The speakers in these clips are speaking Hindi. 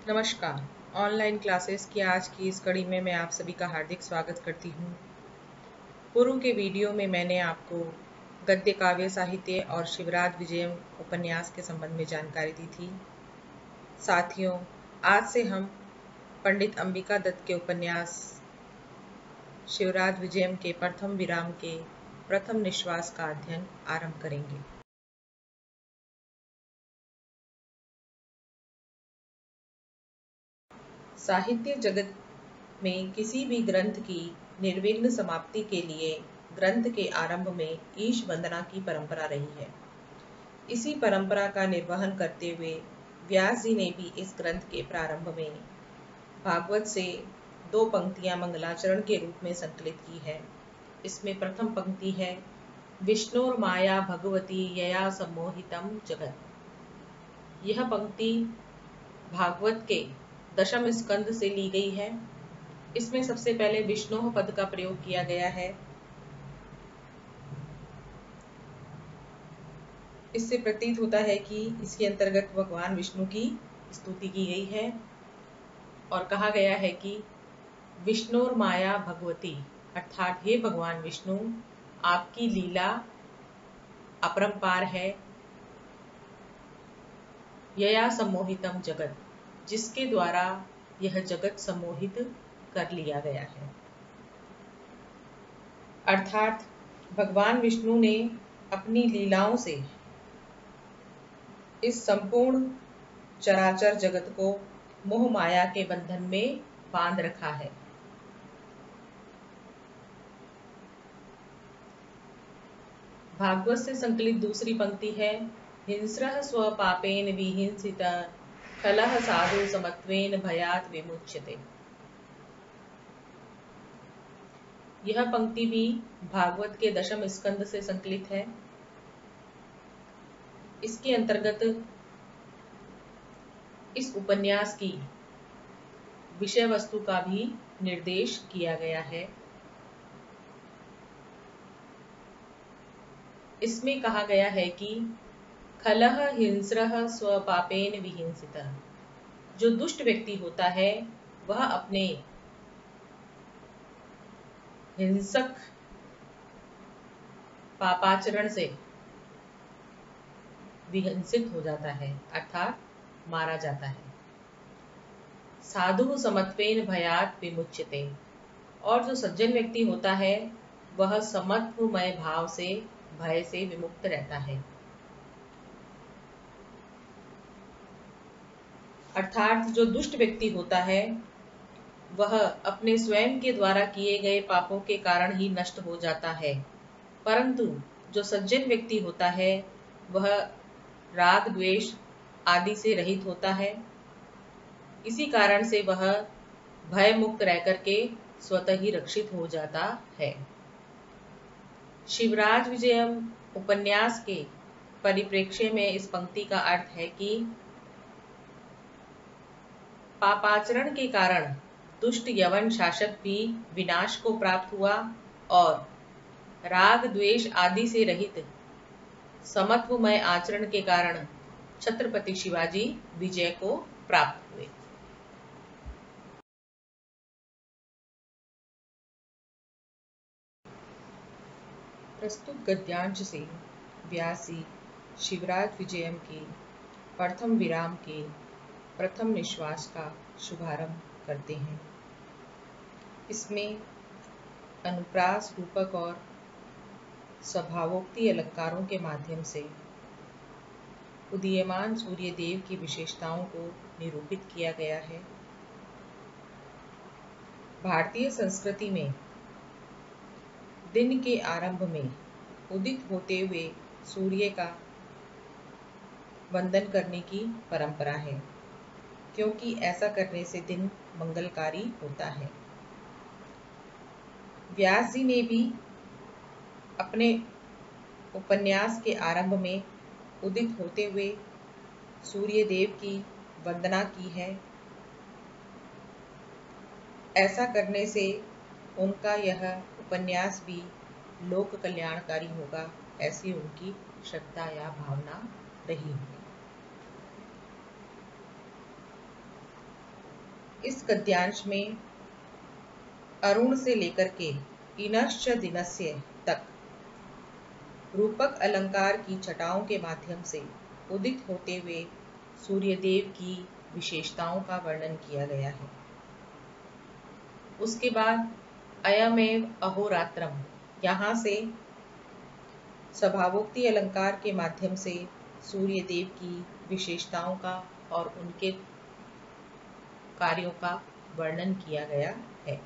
नमस्कार। ऑनलाइन क्लासेस की आज की इस कड़ी में मैं आप सभी का हार्दिक स्वागत करती हूँ। पूर्व के वीडियो में मैंने आपको गद्य काव्य साहित्य और शिवराज विजयम उपन्यास के संबंध में जानकारी दी थी। साथियों, आज से हम पंडित अंबिका दत्त के उपन्यास शिवराज विजयम के प्रथम विराम के प्रथम निश्वास का अध्ययन आरंभ करेंगे। साहित्य जगत में किसी भी ग्रंथ की निर्विघ्न समाप्ति के लिए ग्रंथ के आरंभ में ईश वंदना की परंपरा रही है। इसी परंपरा का निर्वहन करते हुए व्यास जी ने भी इस ग्रंथ के प्रारंभ में भागवत से 2 पंक्तियां मंगलाचरण के रूप में संकलित की है। इसमें प्रथम पंक्ति है, विष्णुर माया भगवती यया सम्मोहितम जगत। यह पंक्ति भागवत के दशम स्कंद से ली गई है। इसमें सबसे पहले विष्णु पद का प्रयोग किया गया है। इससे प्रतीत होता है कि इसके अंतर्गत भगवान विष्णु की स्तुति की गई है और कहा गया है कि विष्णुर माया भगवती, अर्थात हे भगवान विष्णु, आपकी लीला अपरंपार है। यया सम्मोहितम जगत, जिसके द्वारा यह जगत सम्मोहित कर लिया गया है। अर्थात भगवान विष्णु ने अपनी लीलाओं से इस संपूर्ण चराचर जगत को मोह माया के बंधन में बांध रखा है। भागवत से संकलित दूसरी पंक्ति है, हिंस्रः स्वपापेन विहिंसितः खलः साधु समत्वेन भयात् विमुच्यते। यह पंक्ति भी भागवत के दशम स्कंद से संकलित है। इसके अंतर्गत इस उपन्यास की विषय वस्तु का भी निर्देश किया गया है। इसमें कहा गया है कि खलः हिंस्रः स्वपापेन विहिंसितः, जो दुष्ट व्यक्ति होता है वह अपने हिंसक पापाचरण से विहिंसित हो जाता है, अर्थात मारा जाता है। साधु समत्वेन भयात् विमुच्यते, और जो सज्जन व्यक्ति होता है वह समत्वमय भाव से, भय से विमुक्त रहता है। अर्थात जो दुष्ट व्यक्ति होता है वह अपने स्वयं के द्वारा किए गए पापों के कारण ही नष्ट हो जाता है, परंतु जो सज्जन व्यक्ति होता है वह राग द्वेष आदि से रहित होता है। इसी कारण से वह भय मुक्त रह करके स्वतः ही रक्षित हो जाता है। शिवराज विजयम उपन्यास के परिप्रेक्ष्य में इस पंक्ति का अर्थ है कि पापाचरण के कारण दुष्ट यवन शासक भी विनाश को प्राप्त हुआ और राग द्वेष आदि से रहित समत्वमय आचरण के कारण छत्रपति शिवाजी विजय को प्राप्त हुए। प्रस्तुत गद्यांश से व्यास जी शिवराज विजयम के प्रथम विराम के प्रथम निश्वास का शुभारंभ करते हैं। इसमें अनुप्रास रूपक और स्वभावोक्ति अलंकारों के माध्यम से उदीयमान सूर्य देव की विशेषताओं को निरूपित किया गया है। भारतीय संस्कृति में दिन के आरंभ में उदित होते हुए सूर्य का वंदन करने की परंपरा है, क्योंकि ऐसा करने से दिन मंगलकारी होता है। व्यास जी ने भी अपने उपन्यास के आरंभ में उदित होते हुए सूर्य देव की वंदना की है। ऐसा करने से उनका यह उपन्यास भी लोक कल्याणकारी होगा, ऐसी उनकी श्रद्धा या भावना रही होगी। इस गद्यांश में अरुण से लेकर के इनश्च दिनस्य तक रूपक अलंकार की छटाओं के माध्यम से उदित होते हुए सूर्यदेव की विशेषताओं का वर्णन किया गया है। उसके बाद अयमेव अहोरात्रम, यहाँ से स्वभावोक्ति अलंकार के माध्यम से सूर्यदेव की विशेषताओं का और उनके कार्यों का वर्णन किया गया है।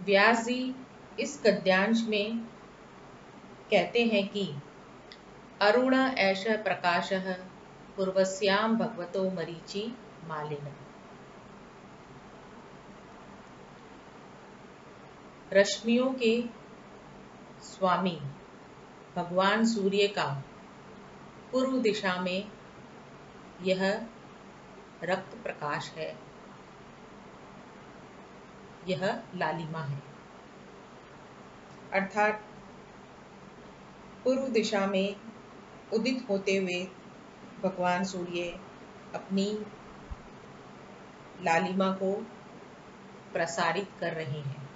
व्यास जी इस गद्यांश में कहते हैं कि अरुण ऐष प्रकाशः पूर्वस्यां भगवतो मरीचि मालिन। रश्मियों के स्वामी भगवान सूर्य का पूर्व दिशा में यह रक्त प्रकाश है, यह लालिमा है। अर्थात पूर्व दिशा में उदित होते हुए भगवान सूर्य अपनी लालिमा को प्रसारित कर रहे हैं।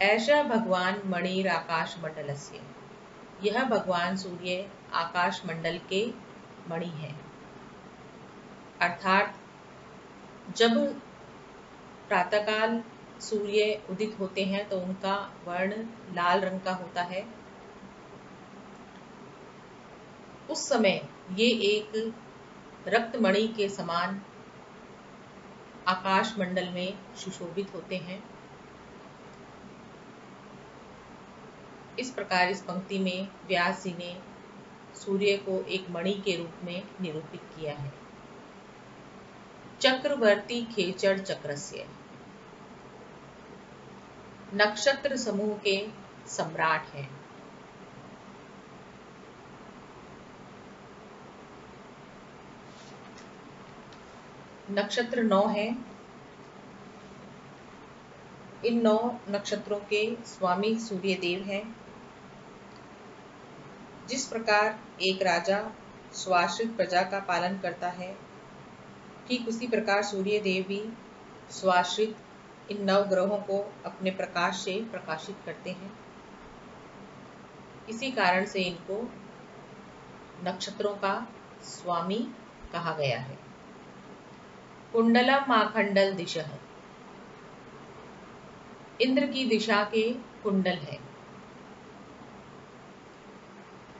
ऐसा भगवान मणिर आकाश मंडलस्य, यह भगवान सूर्य आकाश मंडल के मणि है। अर्थात जब प्रातःकाल सूर्य उदित होते हैं तो उनका वर्ण लाल रंग का होता है। उस समय ये एक रक्तमणि के समान आकाश मंडल में सुशोभित होते हैं। इस प्रकार इस पंक्ति में व्यास जी ने सूर्य को एक मणि के रूप में निरूपित किया है। चक्रवर्ती खेचर चक्रस्य, नक्षत्र समूह के सम्राट हैं। नक्षत्र 9 हैं। इन 9 नक्षत्रों के स्वामी सूर्यदेव हैं। जिस प्रकार एक राजा स्वाश्रित प्रजा का पालन करता है, ठीक उसी प्रकार सूर्यदेव भी स्वाश्रित इन 9 ग्रहों को अपने प्रकाश से प्रकाशित करते हैं। इसी कारण से इनको नक्षत्रों का स्वामी कहा गया है। कुंडलम आखंडल दिशः, इंद्र की दिशा के कुंडल है।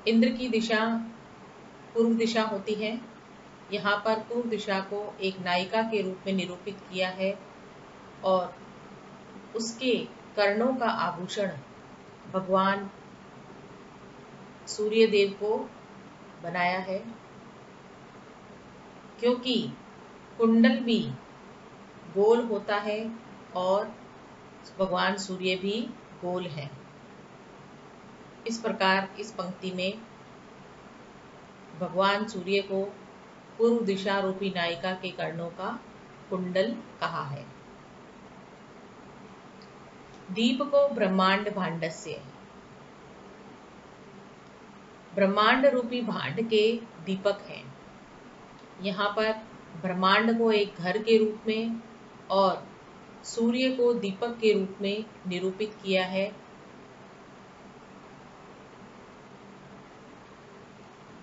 इंद्र की दिशा पूर्व दिशा होती है। यहाँ पर पूर्व दिशा को एक नायिका के रूप में निरूपित किया है और उसके कर्णों का आभूषण भगवान सूर्यदेव को बनाया है, क्योंकि कुंडल भी गोल होता है और भगवान सूर्य भी गोल है। इस प्रकार इस पंक्ति में भगवान सूर्य को पूर्व दिशा रूपी नायिका के कर्णों का कुंडल कहा है। दीप को ब्रह्मांड भांडस्य, ब्रह्मांड रूपी भांड के दीपक हैं। यहाँ पर ब्रह्मांड को एक घर के रूप में और सूर्य को दीपक के रूप में निरूपित किया है।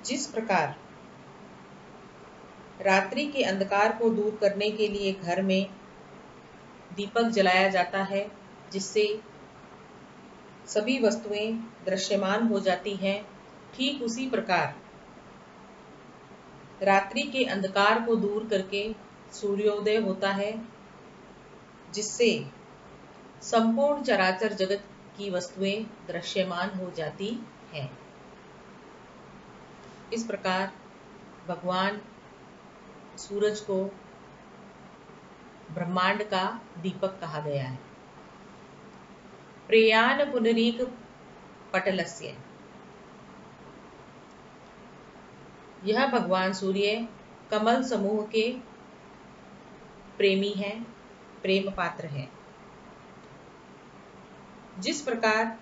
जिस प्रकार रात्रि के अंधकार को दूर करने के लिए घर में दीपक जलाया जाता है, जिससे सभी वस्तुएं दृश्यमान हो जाती हैं, ठीक उसी प्रकार रात्रि के अंधकार को दूर करके सूर्योदय होता है, जिससे संपूर्ण चराचर जगत की वस्तुएं दृश्यमान हो जाती हैं। इस प्रकार भगवान सूरज को ब्रह्मांड का दीपक कहा गया है। प्रेयान पुनरीक पटलस्य, यह भगवान सूर्य कमल समूह के प्रेमी हैं, प्रेम पात्र हैं। जिस प्रकार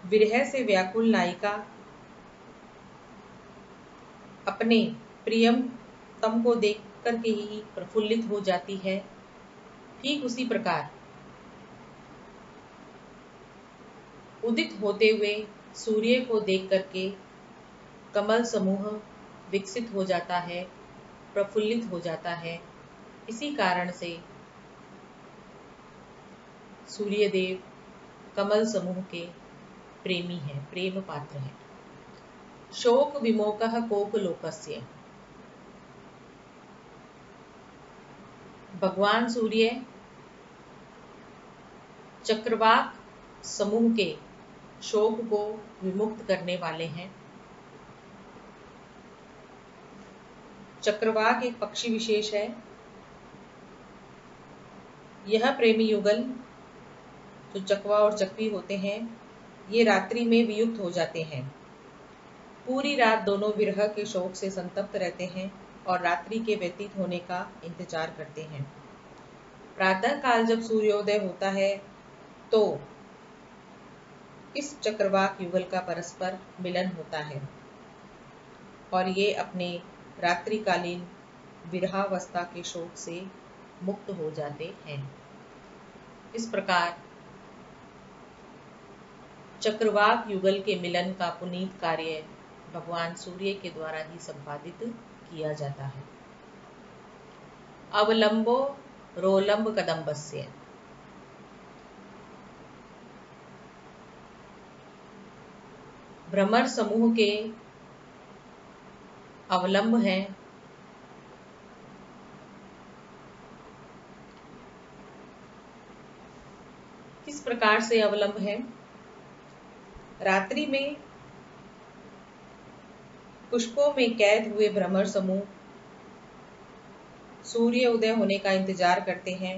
विरह से व्याकुल नायिका अपने प्रियतम को देख करके ही प्रफुल्लित हो जाती है, ठीक उसी प्रकार उदित होते हुए सूर्य को देख करके कमल समूह विकसित हो जाता है, प्रफुल्लित हो जाता है। इसी कारण से सूर्यदेव कमल समूह के प्रेमी हैं, प्रेम पात्र हैं। शोक विमोकः कोकलोकस्य। भगवान सूर्य चक्रवाक समूह के शोक को विमुक्त करने वाले हैं। चक्रवाक एक पक्षी विशेष है। यह प्रेमी युगल जो चकवा और चकवी होते हैं, ये रात्रि में वियुक्त हो जाते हैं। पूरी रात दोनों विरह के शोक से संतप्त रहते हैं और रात्रि के व्यतीत होने का इंतजार करते हैं। प्रातः काल जब सूर्योदय होता है तो इस चक्रवाक युगल का परस्पर मिलन होता है और ये अपने रात्रिकालीन विरहावस्था के शोक से मुक्त हो जाते हैं। इस प्रकार चक्रवाक युगल के मिलन का पुनीत कार्य भगवान सूर्य के द्वारा ही संपादित किया जाता है। अवलंबो रोलंब कदम्बस्य। भ्रमर समूह के अवलंब हैं किस प्रकार से अवलंब है? रात्रि में पुष्पों में कैद हुए भ्रमर समूह सूर्य उदय होने का इंतजार करते हैं।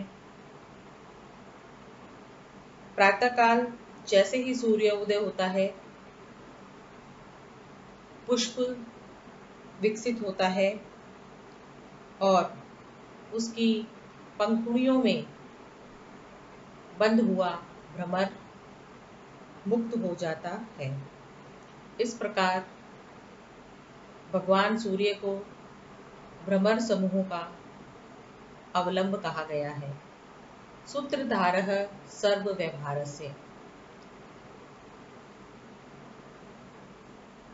प्रातःकाल जैसे ही सूर्य उदय होता है, पुष्प विकसित होता है और उसकी पंखुड़ियों में बंद हुआ भ्रमर मुक्त हो जाता है। इस प्रकार भगवान सूर्य को भ्रमर समूह का अवलंब कहा गया है। सूत्रधारः सर्व व्यवहारस्य।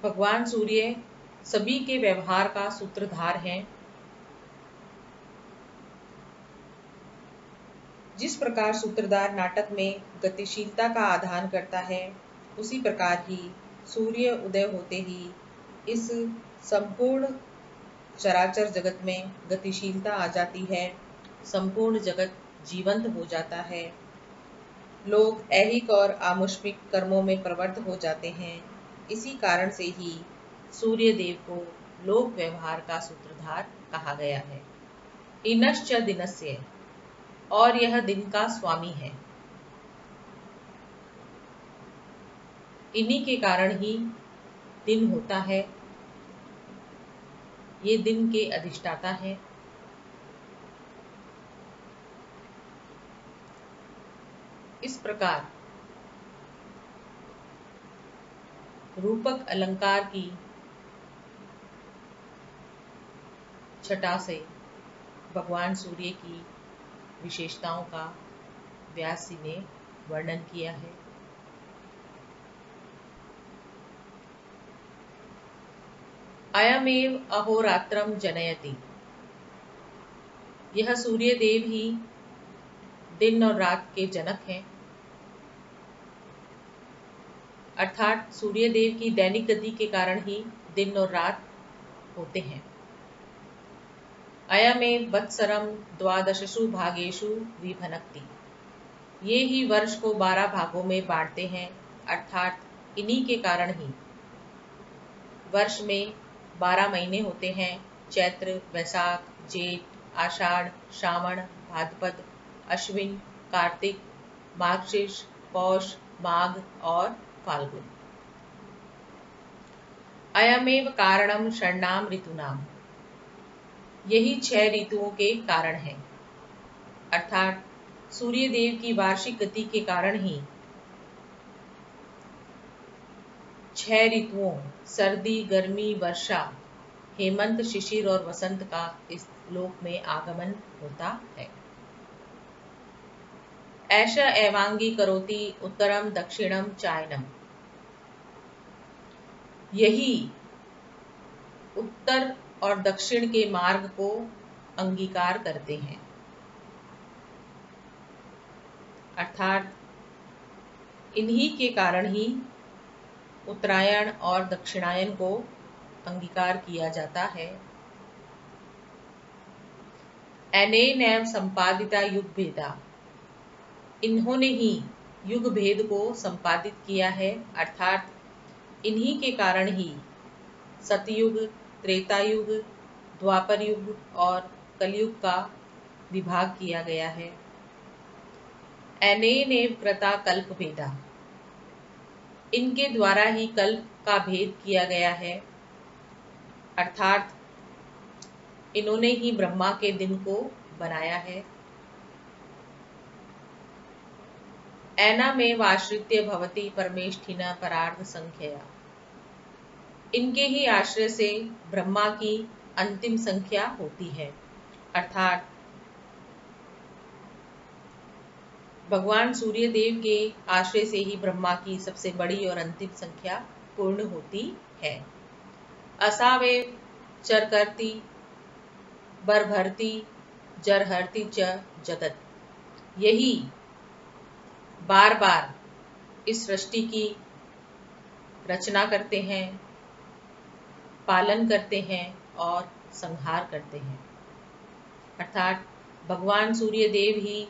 भगवान सूर्य सभी के व्यवहार का सूत्रधार हैं। जिस प्रकार सूत्रधार नाटक में गतिशीलता का आधान करता है, उसी प्रकार ही सूर्य उदय होते ही इस संपूर्ण चराचर जगत में गतिशीलता आ जाती है, संपूर्ण जगत जीवंत हो जाता है। लोग ऐहिक और आमुष्मिक कर्मों में प्रवृत्त हो जाते हैं। इसी कारण से ही सूर्य देव को लोक व्यवहार का सूत्रधार कहा गया है। इनश्च दिनस्य, और यह दिन का स्वामी है। इन्हीं के कारण ही दिन होता है। ये दिन के अधिष्ठाता है। इस प्रकार रूपक अलंकार की छटा से भगवान सूर्य की विशेषताओं का व्यास जी ने वर्णन किया है। अयमेव अहोरात्रम जनयति। यह सूर्य देव ही दिन और रात के जनक हैं। अर्थात सूर्य देव की दैनिक गति के कारण ही दिन और रात होते हैं। अयमेव वत्सरम द्वादशसु भागेषु विभनक्ति। ये ही वर्ष को 12 भागों में बांटते हैं। अर्थात इन्हीं के कारण ही वर्ष में 12 महीने होते हैं। चैत्र, वैशाख, जेठ, आषाढ़, श्रावण, भाद्रपद, अश्विन, कार्तिक, मार्गशीर्ष, पौष, माघ और फाल्गुन। अयमेव कारणम षण्णाम ऋतूनाम। यही 6 ऋतुओं के कारण है। अर्थात सूर्य देव की वार्षिक गति के कारण ही 6 ऋतुओं सर्दी, गर्मी, वर्षा हेमंत, शिशिर और वसंत का इस लोक में आगमन होता है। ऐश एवांगी करोति उत्तरम दक्षिणम चायनम। यही उत्तर और दक्षिण के मार्ग को अंगीकार करते हैं, अर्थात इन्हीं के कारण ही उत्तरायण और दक्षिणायन को अंगीकार किया जाता है। अनेनैव संपादिता युग भेदा, इन्होंने ही युग भेद को संपादित किया है, अर्थात इन्हीं के कारण ही सतयुग, त्रेता युग, द्वापर युग और कलयुग का विभाग किया गया है। अनेनैव कृता कल्प भेदा, इनके द्वारा ही कल्प का भेद किया गया है, अर्थात इन्होंने ही ब्रह्मा के दिन को बनाया है। एनामेव आश्रित्य भवति परमेष्ठिना परार्ध संख्यया, इनके ही आश्रय से ब्रह्मा की अंतिम संख्या होती है, अर्थात भगवान सूर्य देव के आश्रय से ही ब्रह्मा की सबसे बड़ी और अंतिम संख्या पूर्ण होती है। असावेव चरकर्ति बरभरति जरहर्ति च जगत, यही बार बार इस सृष्टि की रचना करते हैं, पालन करते हैं और संहार करते हैं, अर्थात भगवान सूर्य देव ही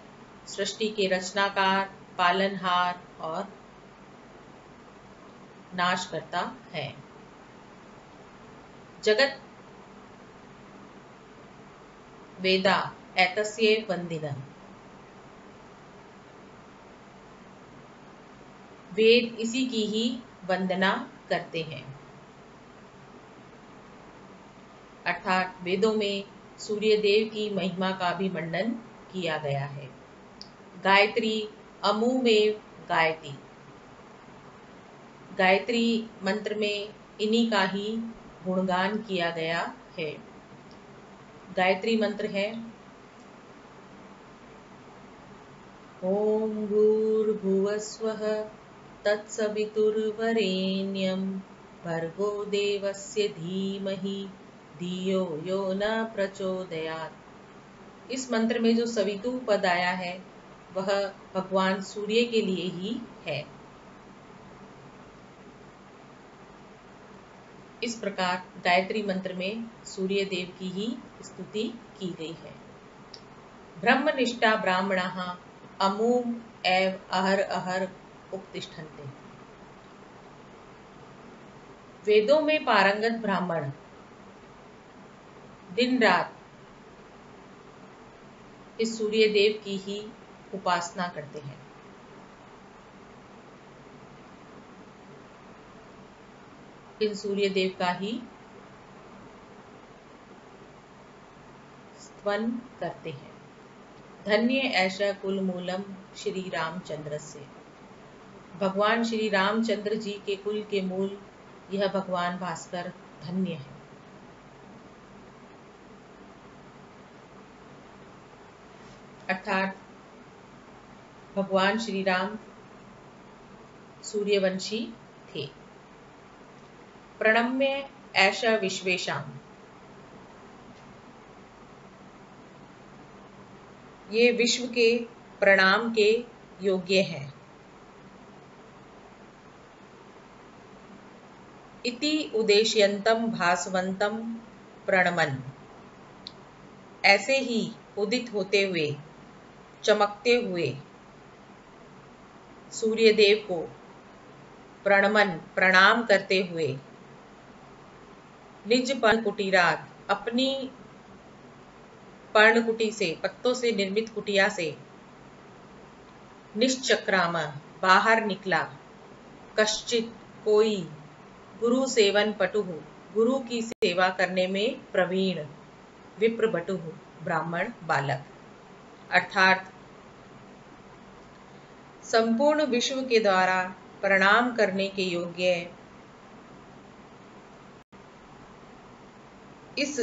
सृष्टि के रचनाकार, पालनहार और नाश करता है। जगत वेदा एतस्य वंदिनः, वेद इसी की ही वंदना करते हैं, अर्थात वेदों में सूर्य देव की महिमा का भी वर्णन किया गया है। गायत्री अमुमेव गायति, गायत्री मंत्र में इन्हीं का ही गुणगान किया गया है। गायत्री मंत्र है ओम भूर्भुवस्वः तत्सवितुर्वरेण्यं भर्गो देवस्य धीमहि धियो यो न प्रचोदयात्। इस मंत्र में जो सवितु पद आया है वह भगवान सूर्य के लिए ही है। इस प्रकार गायत्री मंत्र में सूर्य देव की ही स्तुति की गई है। ब्रह्मनिष्ठा ब्राह्मणाः अमुम एव अहर अहर उपतिष्ठन्ते, वेदों में पारंगत ब्राह्मण दिन रात इस सूर्य देव की ही उपासना करते हैं। इन सूर्य देव का ही स्तवन करते हैं। धन्य ऐसा कुल मूलम श्री रामचंद्र से, भगवान श्री रामचंद्र जी के कुल के मूल यह भगवान भास्कर धन्य है। अर्थात भगवान श्री राम सूर्यवंशी थे। प्रणम्य ऐशा विश्वेशाम, ये विश्व के प्रणाम के योग्य हैं। इति उदेश्यंतम भासवंतम प्रणमन, ऐसे ही उदित होते हुए, चमकते हुए सूर्य देव को प्रणमन प्रणाम करते हुए निज पर्णकुटीरात, अपनी पर्णकुटी से, पत्तों से निर्मित कुटिया से निश्चक्राम बाहर निकला, कश्चित कोई गुरु सेवन पटुः, गुरु की सेवा करने में प्रवीण, विप्र बटुः ब्राह्मण बालक, अर्थात संपूर्ण विश्व के द्वारा प्रणाम करने के योग्य इस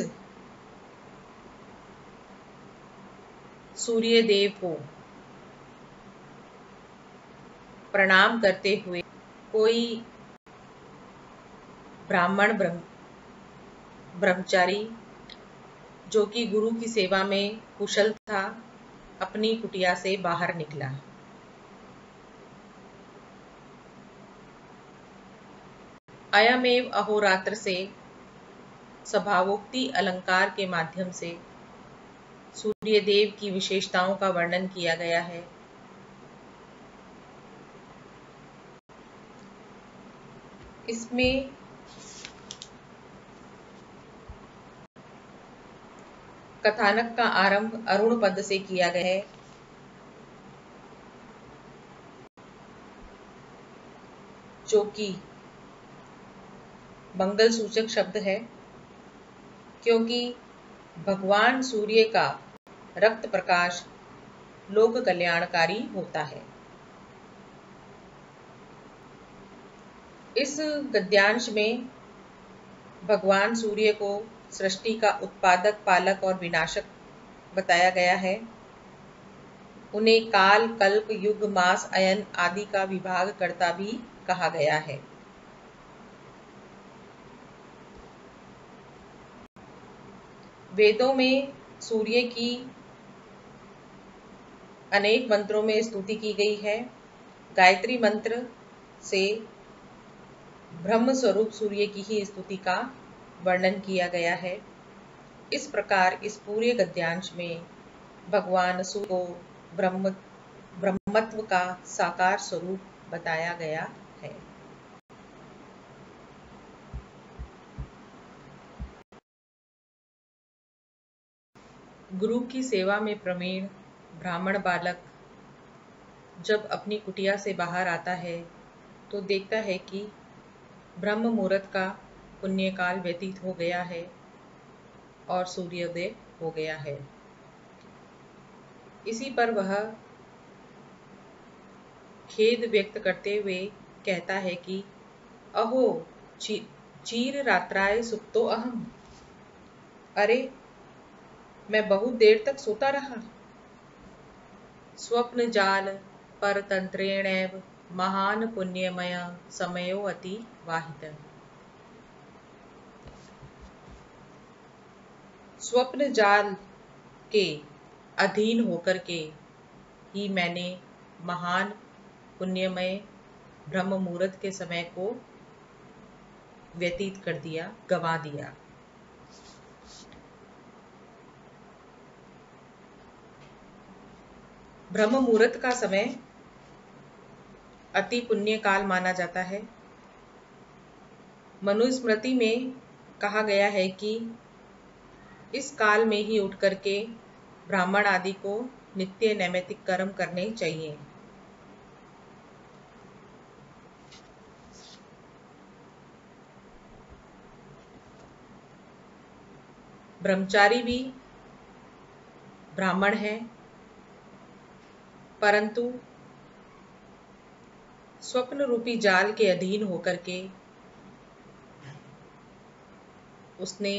सूर्य देव को प्रणाम करते हुए कोई ब्राह्मण ब्रह्मचारी जो कि गुरु की सेवा में कुशल था, अपनी कुटिया से बाहर निकला। अयमेव अहोरात्र से स्वभावोक्ति अलंकार के माध्यम से सूर्यदेव की विशेषताओं का वर्णन किया गया है। इसमें कथानक का आरंभ अरुण पद से किया गया है, जो कि मंगल सूचक शब्द है, क्योंकि भगवान सूर्य का रक्त प्रकाश लोक कल्याणकारी होता है। इस गद्यांश में भगवान सूर्य को सृष्टि का उत्पादक, पालक और विनाशक बताया गया है। उन्हें काल, कल्प, युग, मास, अयन आदि का विभाग कर्ता भी कहा गया है। वेदों में सूर्य की अनेक मंत्रों में स्तुति की गई है। गायत्री मंत्र से ब्रह्म स्वरूप सूर्य की ही स्तुति का वर्णन किया गया है। इस प्रकार इस पूरे गद्यांश में भगवान सूर्य को ब्रह्मत्व का साकार स्वरूप बताया गया है। गुरु की सेवा में प्रवीण ब्राह्मण बालक जब अपनी कुटिया से बाहर आता है तो देखता है कि ब्रह्म मुहूर्त का पुण्यकाल व्यतीत हो गया है और सूर्योदय हो गया है। इसी पर वह खेद व्यक्त करते हुए कहता है कि अहो चीर रात्राय सुप्तो अहम, अरे मैं बहुत देर तक सोता रहा। स्वप्न जाल पर तंत्रेणैव महान पुण्यमय समयो अति वाहित। स्वप्न जाल के अधीन होकर के ही मैंने महान पुण्यमय ब्रह्म मुहूर्त के समय को व्यतीत कर दिया, गंवा दिया। ब्रह्म मुहूर्त का समय अति पुण्य काल माना जाता है। मनुस्मृति में कहा गया है कि इस काल में ही उठ करके ब्राह्मण आदि को नित्य नैमित्तिक कर्म करने चाहिए। ब्रह्मचारी भी ब्राह्मण है, परंतु स्वप्न रूपी जाल के अधीन होकर के उसने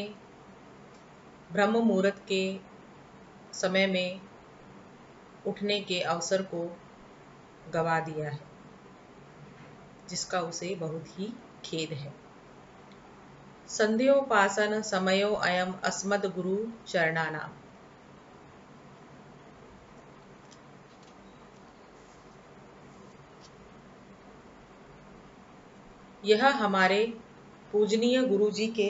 ब्रह्म मुहूर्त के समय में उठने के अवसर को गंवा दिया है, जिसका उसे बहुत ही खेद है। संध्योपासन समयो अयम अस्मद गुरु चरणानाम। यह हमारे पूजनीय गुरु जी के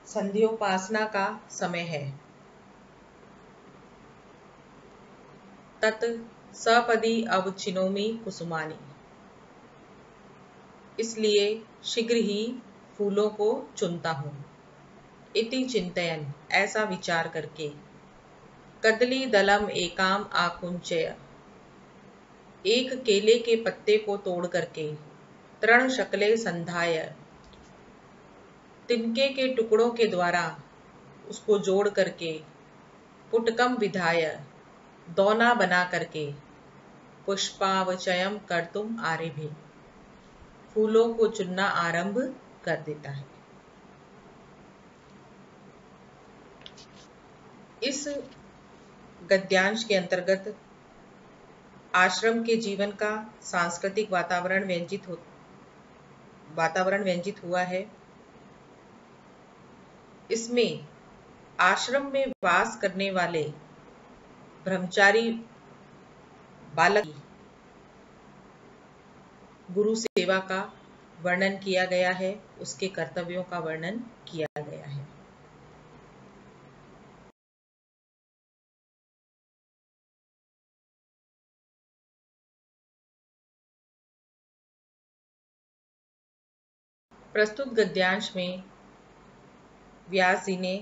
संध्योपासना का समय है। तत् सपदी अवचिनोमि कुसुमानी, इसलिए शीघ्र ही फूलों को चुनता हूँ। इति चिंतयन, ऐसा विचार करके। कदली दलम एकाम आकुंचय, एक केले के पत्ते को तोड़ करके। तृण शकले संधाय, तिनके के टुकड़ों के द्वारा उसको जोड़ करके। पुटकम विधाय, दौना बना करके। पुष्पावचयम कर्तुम आरेभे, फूलों को चुनना आरंभ कर देता है। इस गद्यांश के अंतर्गत आश्रम के जीवन का सांस्कृतिक वातावरण व्यंजित हुआ है। इसमें आश्रम में वास करने वाले ब्रह्मचारी बालक की गुरु सेवा का वर्णन किया गया है, उसके कर्तव्यों का वर्णन किया गया है। प्रस्तुत गद्यांश में व्यास जी ने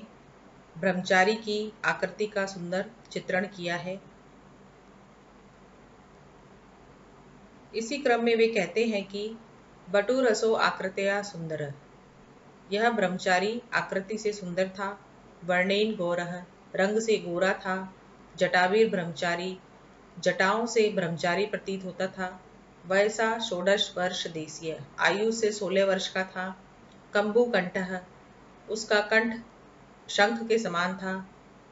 ब्रह्मचारी की आकृति का सुंदर चित्रण किया है। इसी क्रम में वे कहते हैं कि बटु रसो आकृतया सुंदर, यह ब्रह्मचारी आकृति से सुंदर था। वर्णेन गौरह, रंग से गोरा था। जटावीर ब्रह्मचारी, जटाओं से ब्रह्मचारी प्रतीत होता था। वयसा 16 वर्ष देशीय, आयु से 16 वर्ष का था। कंबु कंठः, उसका कंठ शंख के समान था।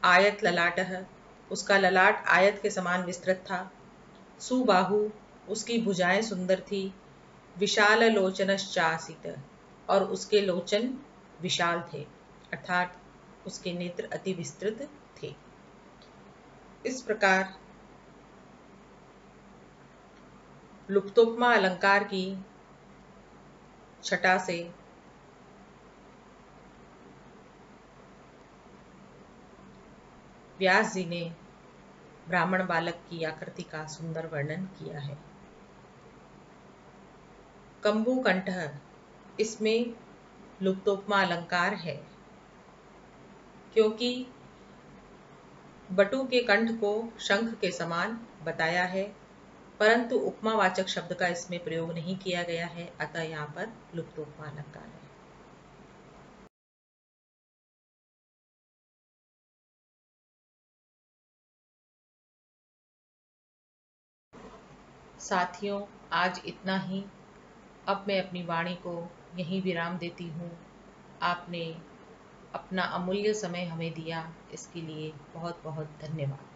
आयत ललाटः, उसका ललाट आयत के समान विस्तृत था। सुबाहु, उसकी भुजाएं सुंदर थी। विशाल लोचनश्चासीत, और उसके लोचन विशाल थे, अर्थात उसके नेत्र अति विस्तृत थे। इस प्रकार लुप्तोपमा अलंकार की छटा से व्यास जी ने ब्राह्मण बालक की आकृति का सुंदर वर्णन किया है। कंबु कंठ, इसमें लुप्तोपमा अलंकार है, क्योंकि बटु के कंठ को शंख के समान बताया है, परंतु उपमावाचक शब्द का इसमें प्रयोग नहीं किया गया है, अतः यहाँ पर लुप्तोपमा अलंकार है। साथियों, आज इतना ही। अब मैं अपनी वाणी को यहीं विराम देती हूँ। आपने अपना अमूल्य समय हमें दिया, इसके लिए बहुत बहुत धन्यवाद।